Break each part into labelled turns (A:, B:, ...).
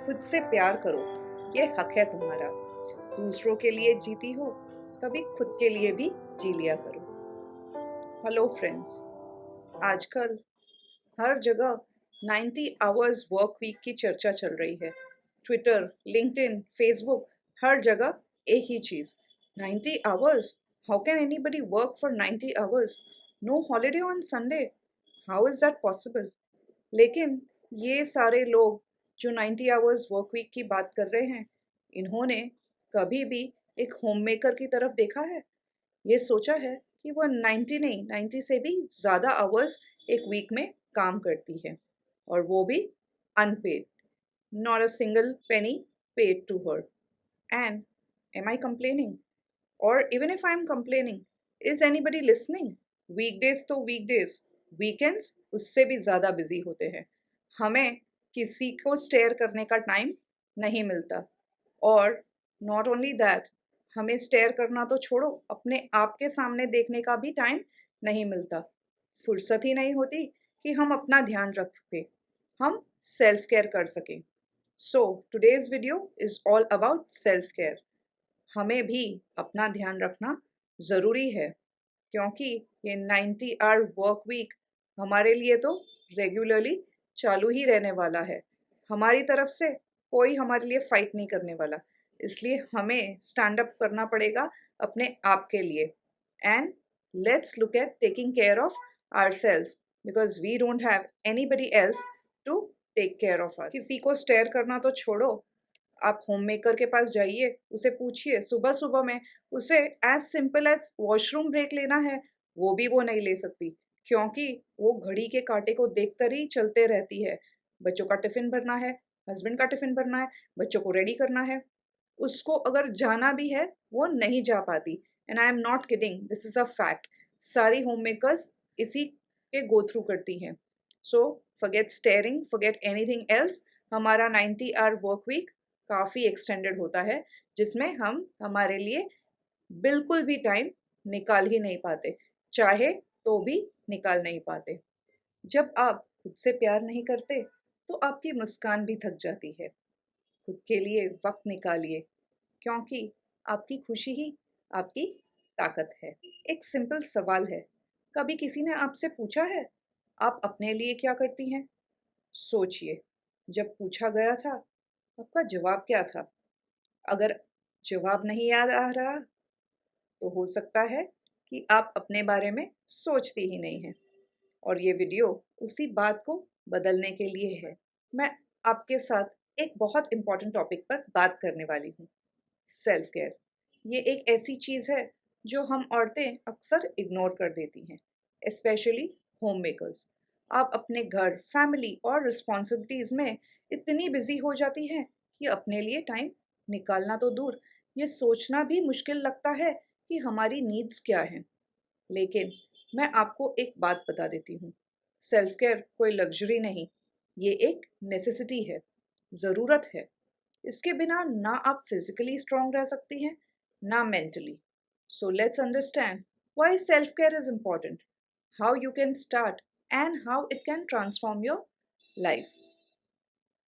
A: खुद से प्यार करो, ये हक है तुम्हारा। दूसरों के लिए जीती हो, कभी खुद के लिए भी जी लिया करो। हेलो फ्रेंड्स, आजकल हर जगह 90 आवर्स वर्क वीक की चर्चा चल रही है। ट्विटर, लिंक्डइन, फेसबुक, हर जगह एक ही चीज़। 90 hours? How can anybody work for 90 hours? No holiday on Sunday? How is that possible? लेकिन ये सारे लोग जो 90 आवर्स वर्क वीक की बात कर रहे हैं, इन्होंने कभी भी एक होममेकर की तरफ देखा है? ये सोचा है कि वह 90 नहीं, 90 से भी ज़्यादा आवर्स एक वीक में काम करती है, और वो भी unpaid, not a single penny paid to her. And am I complaining? Or even if I'm complaining, is anybody listening? Weekdays तो वीकडेज, वीकेंड्स उससे भी ज़्यादा बिजी होते हैं। हमें किसी को स्टेयर करने का टाइम नहीं मिलता, और नॉट ओनली दैट, हमें स्टेयर करना तो छोड़ो, अपने आप के सामने देखने का भी टाइम नहीं मिलता। फुर्सत ही नहीं होती कि हम अपना ध्यान रख सकें, हम सेल्फ केयर कर सकें। So today's video is all about self care. हमें भी अपना ध्यान रखना ज़रूरी है, क्योंकि ये 90 आवर वर्क वीक हमारे लिए तो रेगुलरली चालू ही रहने वाला है। हमारी तरफ से कोई हमारे लिए फाइट नहीं करने वाला, इसलिए हमें स्टैंड अप करना पड़ेगा अपने आप के लिए। And let's look at taking care of ourselves, because we don't have anybody else to take care of us. किसी को स्टेयर करना तो छोड़ो, आप होम मेकर के पास जाइए, उसे पूछिए सुबह सुबह में उसे as simple as washroom break लेना है, वो भी वो नहीं ले सकती, क्योंकि वो घड़ी के कांटे को देखकर ही चलते रहती है। बच्चों का टिफिन भरना है, हस्बैंड का टिफिन भरना है, बच्चों को रेडी करना है, उसको अगर जाना भी है वो नहीं जा पाती। And I am not kidding, this is a fact. सारी होम मेकर्स इसी के गो थ्रू करती हैं। So forget steering, forget anything else. हमारा 90 आवर वर्क वीक काफ़ी एक्सटेंडेड होता है, जिसमें हम हमारे लिए बिल्कुल भी टाइम निकाल ही नहीं पाते, चाहे तो भी निकाल नहीं पाते। जब आप खुद से प्यार नहीं करते, तो आपकी मुस्कान भी थक जाती है। खुद के लिए वक्त निकालिए, क्योंकि आपकी खुशी ही आपकी ताकत है। एक सिंपल सवाल है, कभी किसी ने आपसे पूछा है, आप अपने लिए क्या करती हैं? सोचिए, जब पूछा गया था, आपका जवाब क्या था? अगर जवाब नहीं याद आ रहा, तो हो सकता है कि आप अपने बारे में सोचती ही नहीं हैं। और ये वीडियो उसी बात को बदलने के लिए है। मैं आपके साथ एक बहुत इम्पोर्टेंट टॉपिक पर बात करने वाली हूँ, सेल्फ केयर। ये एक ऐसी चीज़ है जो हम औरतें अक्सर इग्नोर कर देती हैं, स्पेशली होम मेकर्स। आप अपने घर, फैमिली और रिस्पॉन्सिबिलिटीज़ में इतनी बिजी हो जाती हैं कि अपने लिए टाइम निकालना तो दूर, ये सोचना भी मुश्किल लगता है कि हमारी नीड्स क्या हैं। लेकिन मैं आपको एक बात बता देती हूँ, सेल्फ केयर कोई लग्जरी नहीं, ये एक नेसेसिटी है, ज़रूरत है। इसके बिना ना आप फिजिकली स्ट्रांग रह सकती हैं, ना mentally. So let's understand why self care is important, how you can start, and how it can transform your life.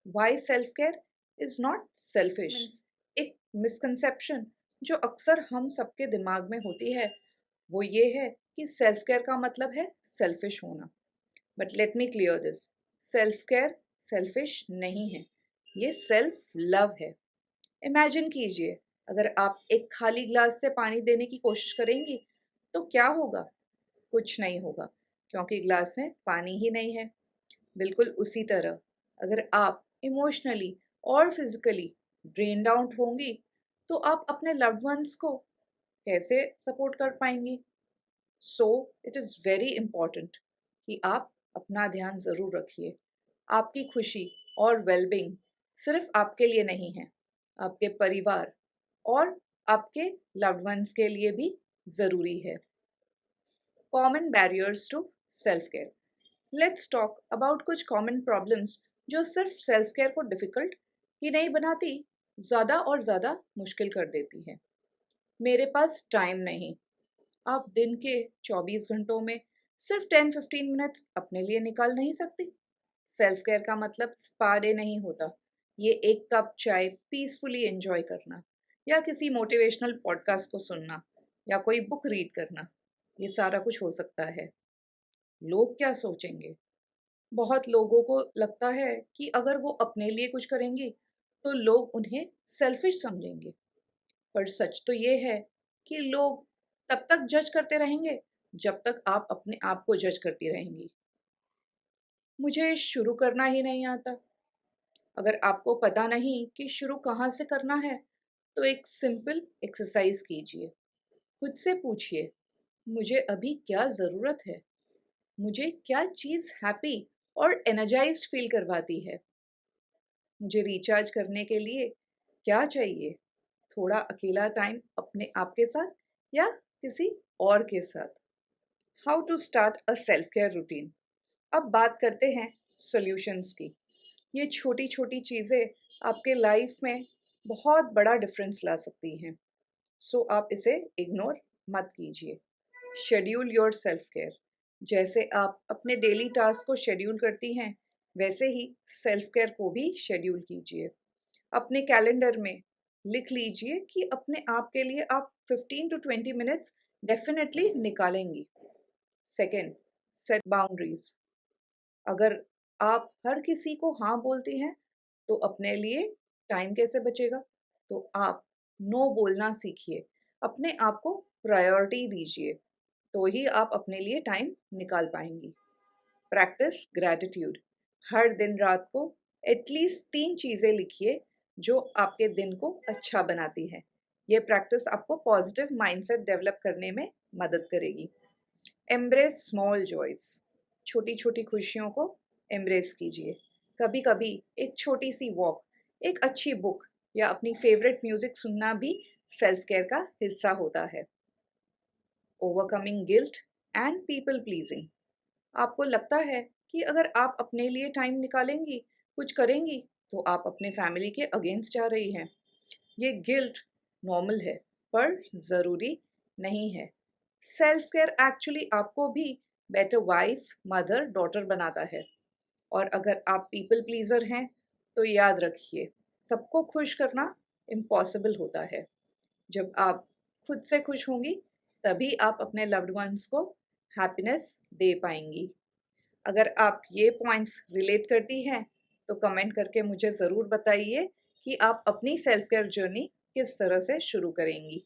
A: Why self care is not selfish. एक मिसकंसेप्शन जो अक्सर हम सबके दिमाग में होती है, वो ये है कि सेल्फ केयर का मतलब है सेल्फिश होना। But let me clear this, self care selfish नहीं है, ये सेल्फ लव है। इमेजिन कीजिए, अगर आप एक खाली ग्लास से पानी देने की कोशिश करेंगी, तो क्या होगा? कुछ नहीं होगा, क्योंकि ग्लास में पानी ही नहीं है। बिल्कुल उसी तरह, अगर आप इमोशनली और फिजिकली ड्रेन्ड आउट होंगी, तो आप अपने लव्ड वंस को कैसे सपोर्ट कर पाएंगी? So it is very important कि आप अपना ध्यान ज़रूर रखिए। आपकी खुशी और वेलबींग सिर्फ आपके लिए नहीं है, आपके परिवार और आपके लव्ड वंस के लिए भी ज़रूरी है। Common barriers to self care. Let's talk about कुछ कॉमन प्रॉब्लम्स जो सिर्फ सेल्फ केयर को डिफ़िकल्ट ही नहीं बनाती, ज़्यादा और ज़्यादा मुश्किल कर देती है। मेरे पास टाइम नहीं। आप दिन के 24 घंटों में सिर्फ 10-15 मिनट्स अपने लिए निकाल नहीं सकती? सेल्फ केयर का मतलब स्पा डे नहीं होता, ये एक कप चाय पीसफुली एंजॉय करना, या किसी मोटिवेशनल पॉडकास्ट को सुनना, या कोई बुक रीड करना, ये सारा कुछ हो सकता है। लोग क्या सोचेंगे? बहुत लोगों को लगता है कि अगर वो अपने लिए कुछ करेंगी तो लोग उन्हें सेल्फिश समझेंगे। पर सच तो ये है कि लोग तब तक जज करते रहेंगे जब तक आप अपने आप को जज करती रहेंगी। मुझे शुरू करना ही नहीं आता। अगर आपको पता नहीं कि शुरू कहाँ से करना है, तो एक सिंपल एक्सरसाइज कीजिए। खुद से पूछिए, मुझे अभी क्या ज़रूरत है? मुझे क्या चीज़ हैप्पी और एनर्जाइज्ड फील करवाती है? मुझे रिचार्ज करने के लिए क्या चाहिए? थोड़ा अकेला टाइम अपने आप के साथ या किसी और के साथ? How to start a self care routine. अब बात करते हैं सॉल्यूशंस की। ये छोटी छोटी चीज़ें आपके लाइफ में बहुत बड़ा डिफरेंस ला सकती हैं। सो आप इसे इग्नोर मत कीजिए। Schedule your self care. जैसे आप अपने डेली टास्क को शेड्यूल करती हैं, वैसे ही सेल्फ केयर को भी शेड्यूल कीजिए। अपने कैलेंडर में लिख लीजिए कि अपने आप के लिए आप 15 टू 20 मिनट्स डेफिनेटली निकालेंगी। Second, set boundaries. अगर आप हर किसी को हाँ बोलती हैं, तो अपने लिए टाइम कैसे बचेगा? तो आप नो बोलना सीखिए। अपने आप को प्रायोरिटी दीजिए, तो ही आप अपने लिए टाइम निकाल पाएंगी। Practice gratitude. हर दिन रात को एटलीस्ट 3 चीज़ें लिखिए जो आपके दिन को अच्छा बनाती है। ये प्रैक्टिस आपको पॉजिटिव माइंडसेट डेवलप करने में मदद करेगी। Embrace small joys. छोटी छोटी खुशियों को एम्ब्रेस कीजिए। कभी कभी एक छोटी सी वॉक, एक अच्छी बुक या अपनी फेवरेट म्यूजिक सुनना भी सेल्फ केयर का हिस्सा होता है। Overcoming guilt and people pleasing. आपको लगता है कि अगर आप अपने लिए टाइम निकालेंगी, कुछ करेंगी, तो आप अपने फैमिली के अगेंस्ट जा रही हैं। ये गिल्ट नॉर्मल है, पर ज़रूरी नहीं है। सेल्फ केयर एक्चुअली आपको भी बेटर वाइफ, मदर, डॉटर बनाता है। और अगर आप पीपल प्लीजर हैं, तो याद रखिए, सबको खुश करना इम्पॉसिबल होता है। जब आप खुद से खुश होंगी, तभी आप अपने लव्ड वंस को हैप्पीनेस दे पाएंगी। अगर आप ये पॉइंट्स रिलेट करती हैं, तो कमेंट करके मुझे ज़रूर बताइए कि आप अपनी सेल्फ केयर जर्नी किस तरह से शुरू करेंगी।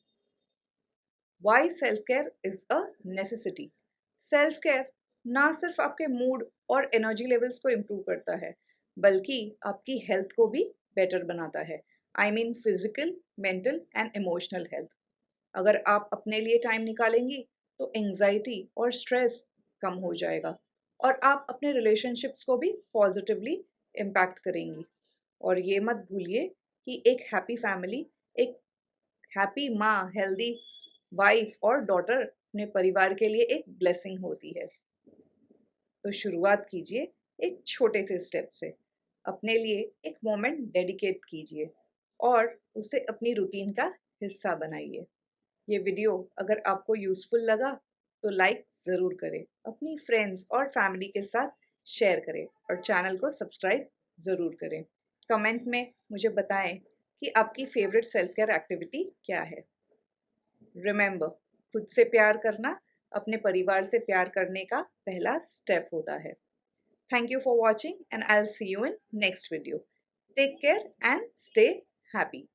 A: Why self care is a necessity. Self care ना सिर्फ आपके मूड और एनर्जी लेवल्स को इम्प्रूव करता है, बल्कि आपकी हेल्थ को भी बेटर बनाता है। I mean physical, mental and emotional health. अगर आप अपने लिए टाइम निकालेंगी, तो एंजाइटी और स्ट्रेस कम हो जाएगा, और आप अपने रिलेशनशिप्स को भी पॉजिटिवली इम्पैक्ट करेंगी। और ये मत भूलिए कि एक हैप्पी फैमिली, एक हैप्पी माँ, हेल्दी वाइफ और डॉटर अपने परिवार के लिए एक ब्लेसिंग होती है। तो शुरुआत कीजिए एक छोटे से स्टेप से। अपने लिए एक मोमेंट डेडिकेट कीजिए और उसे अपनी रूटीन का हिस्सा बनाइए। ये वीडियो अगर आपको यूज़फुल लगा, तो लाइक ज़रूर करें, अपनी फ्रेंड्स और फैमिली के साथ शेयर करें और चैनल को सब्सक्राइब ज़रूर करें। कमेंट में मुझे बताएं कि आपकी फेवरेट सेल्फ केयर एक्टिविटी क्या है। रिमेंबर, खुद से प्यार करना अपने परिवार से प्यार करने का पहला स्टेप होता है। Thank you for watching and I will see you in next video. Take care and stay happy.